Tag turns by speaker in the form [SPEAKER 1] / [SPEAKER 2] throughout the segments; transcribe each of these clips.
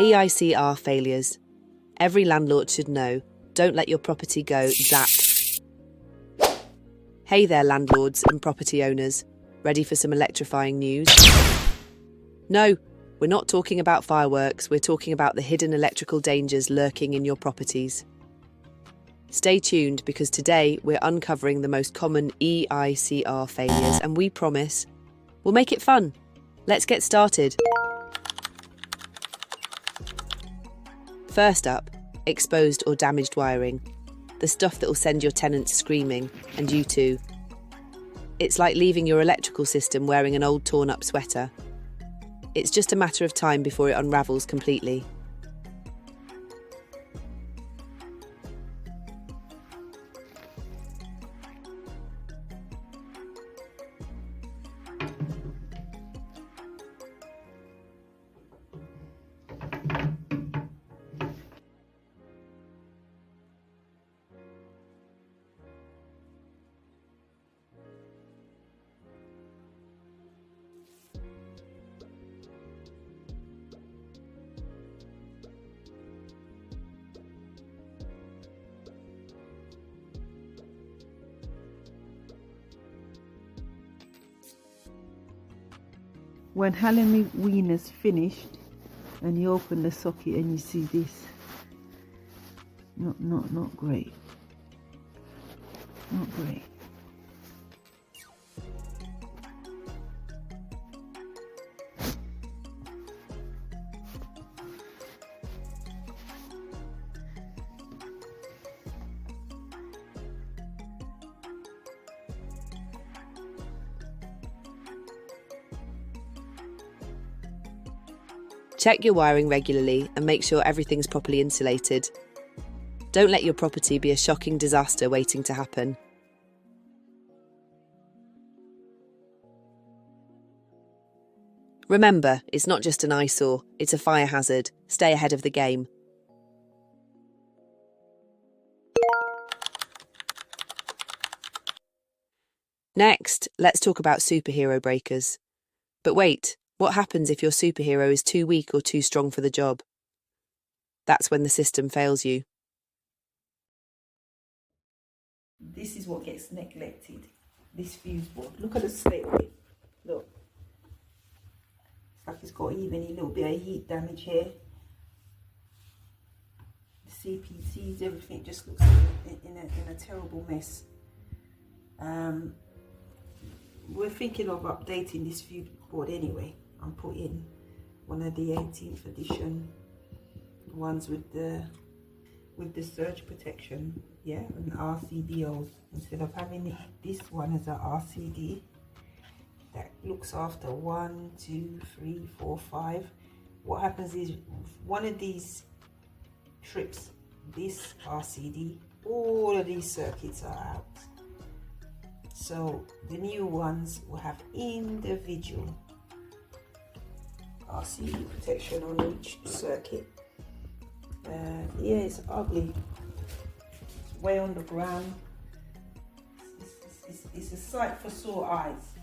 [SPEAKER 1] EICR failures. Every landlord should know, don't let your property go zap. Hey there, landlords and property owners. Ready for some electrifying news? No, we're not talking about fireworks, we're talking about the hidden electrical dangers lurking in your properties. Stay tuned because today we're uncovering the most common EICR failures and we promise we'll make it fun. Let's get started. First up, exposed or damaged wiring. The stuff that will send your tenants screaming, and you too. It's like leaving your electrical system wearing an old torn-up sweater. It's just a matter of time before it unravels completely.
[SPEAKER 2] When Halloween is finished and you open the socket and you see this, not great. Not great.
[SPEAKER 1] Check your wiring regularly and make sure everything's properly insulated. Don't let your property be a shocking disaster waiting to happen. Remember, it's not just an eyesore, it's a fire hazard. Stay ahead of the game. Next, let's talk about superhero breakers. But wait, what happens if your superhero is too weak or too strong for the job? That's when the system fails you.
[SPEAKER 2] This is what gets neglected. This fuse board. Look at the slate of it. Look. It's like it's got even a little bit of heat damage here. The CPCs, everything just looks in a terrible mess. We're thinking of updating this fuse board anyway. I'm putting one of the 18th edition ones with the surge protection, yeah, and RCDOs, instead of having this one as a RCD that looks after 1, 2, 3, 4, 5. What happens is one of these trips, this RCD, all of these circuits are out. So the new ones will have individual RCD protection on each circuit. Yeah, it's ugly. It's way on the ground. It's a sight for sore eyes.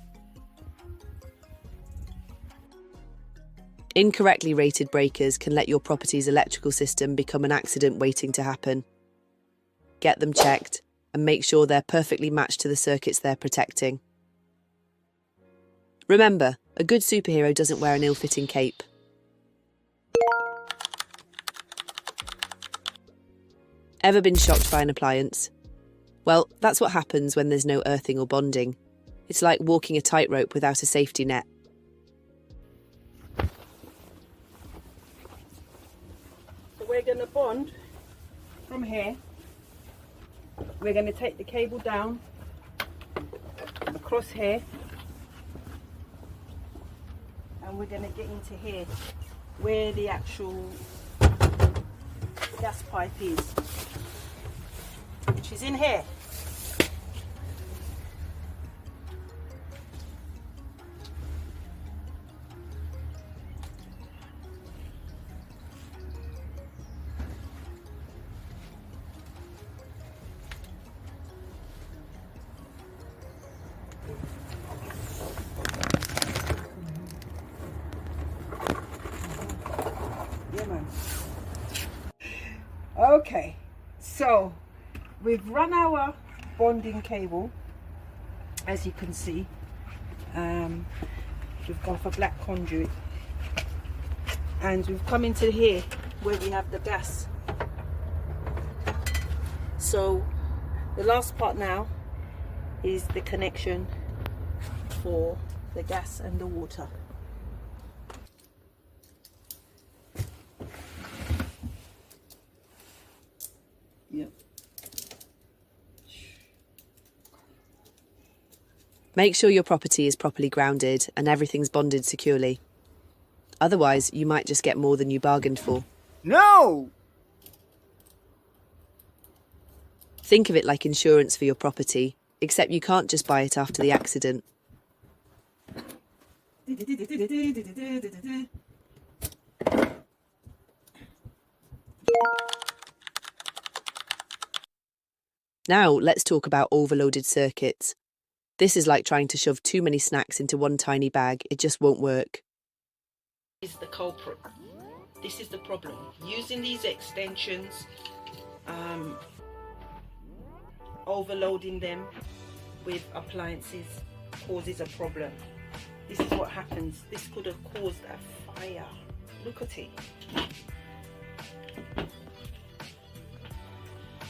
[SPEAKER 1] Incorrectly rated breakers can let your property's electrical system become an accident waiting to happen. Get them checked and make sure they're perfectly matched to the circuits they're protecting. Remember, a good superhero doesn't wear an ill-fitting cape. Ever been shocked by an appliance? Well, that's what happens when there's no earthing or bonding. It's like walking a tightrope without a safety net.
[SPEAKER 2] So we're going to bond from here. We're going to take the cable down across here. And we're going to get into here where the actual gas pipe is, which is in here. Yeah, man. So we've run our bonding cable, as you can see. We've gone for black conduit, and we've come into here where we have the gas. So the last part now is the connection for the gas and the water. Yep.
[SPEAKER 1] Make sure your property is properly grounded and everything's bonded securely. Otherwise, you might just get more than you bargained for.
[SPEAKER 3] No!
[SPEAKER 1] Think of it like insurance for your property, except you can't just buy it after the accident. Now, let's talk about overloaded circuits. This is like trying to shove too many snacks into one tiny bag. It just won't work.
[SPEAKER 2] This is the culprit. This is the problem. Using these extensions, overloading them with appliances causes a problem. This is what happens. This could have caused a fire. Look at it.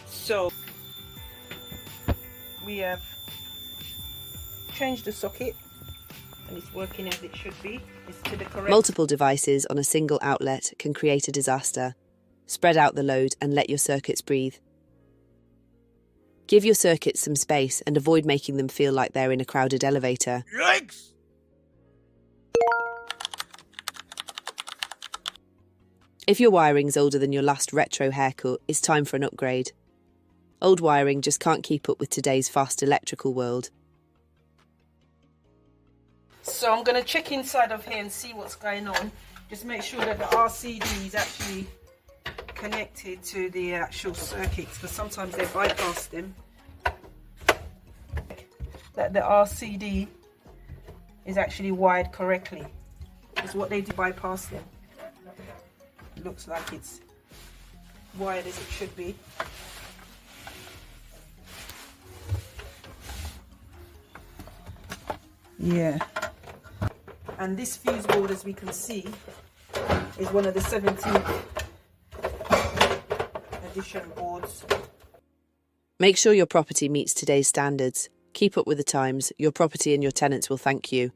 [SPEAKER 2] So we have changed the socket, and it's working as it should be. It's to the correct.
[SPEAKER 1] Multiple devices on a single outlet can create a disaster. Spread out the load and let your circuits breathe. Give your circuits some space and avoid making them feel like they're in a crowded elevator.
[SPEAKER 3] Yikes!
[SPEAKER 1] If your wiring's older than your last retro haircut, it's time for an upgrade. Old wiring just can't keep up with today's fast electrical world.
[SPEAKER 2] So I'm going to check inside of here and see what's going on. Just make sure that the RCD is actually connected to the actual circuits, because sometimes they bypass them. That the RCD is actually wired correctly. Is what they do, bypass them. It looks like it's wired as it should be. Yeah. And this fuse board, as we can see, is one of the 17th edition boards.
[SPEAKER 1] Make sure your property meets today's standards. Keep up with the times. Your property and your tenants will thank you.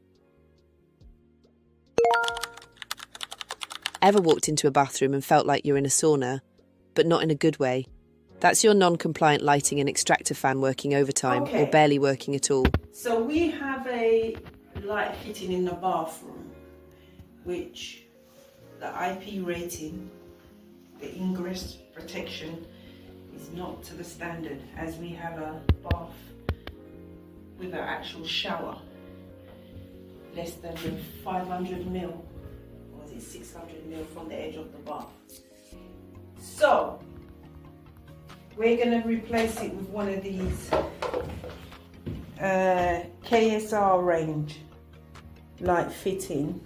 [SPEAKER 1] Ever walked into a bathroom and felt like you're in a sauna, but not in a good way? That's your non-compliant lighting and extractor fan working overtime or barely working at all.
[SPEAKER 2] So we have a light fitting in the bathroom, which the IP rating, the ingress protection, is not to the standard, as we have a bath with an actual shower less than 500 mil, or is it 600 mil from the edge of the bath. So we're going to replace it with one of these KSR range light fitting.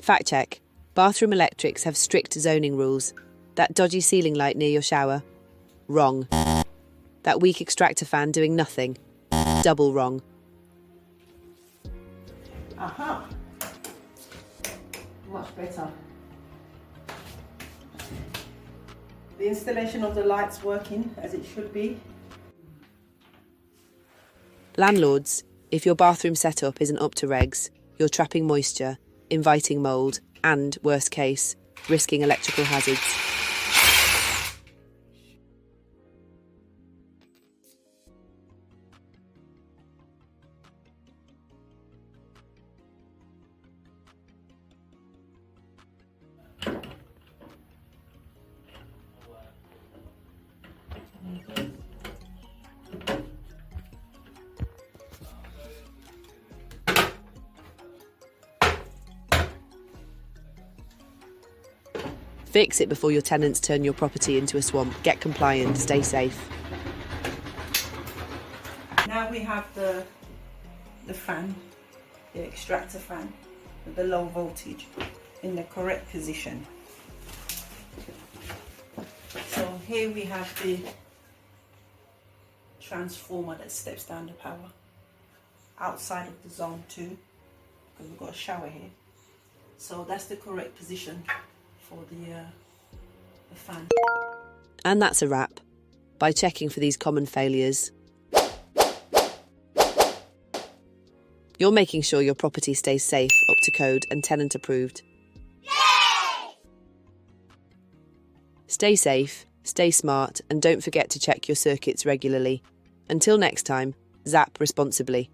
[SPEAKER 1] Fact check. Bathroom electrics have strict zoning rules. That dodgy ceiling light near your shower? Wrong. That weak extractor fan doing nothing? Double wrong.
[SPEAKER 2] Aha! Much better. The installation of the lights working as it should be.
[SPEAKER 1] Landlords, if your bathroom setup isn't up to regs, you're trapping moisture, inviting mould, and, worst case, risking electrical hazards. Fix it before your tenants turn your property into a swamp. Get compliant, stay safe.
[SPEAKER 2] Now we have the fan, the extractor fan with the low voltage in the correct position. So here we have the transformer that steps down the power outside of the zone 2, because we've got a shower here. So that's the correct position for the fan.
[SPEAKER 1] And that's a wrap. By checking for these common failures, you're making sure your property stays safe, up to code and tenant approved. Yay! Stay safe, stay smart, and don't forget to check your circuits regularly. Until next time, zap responsibly.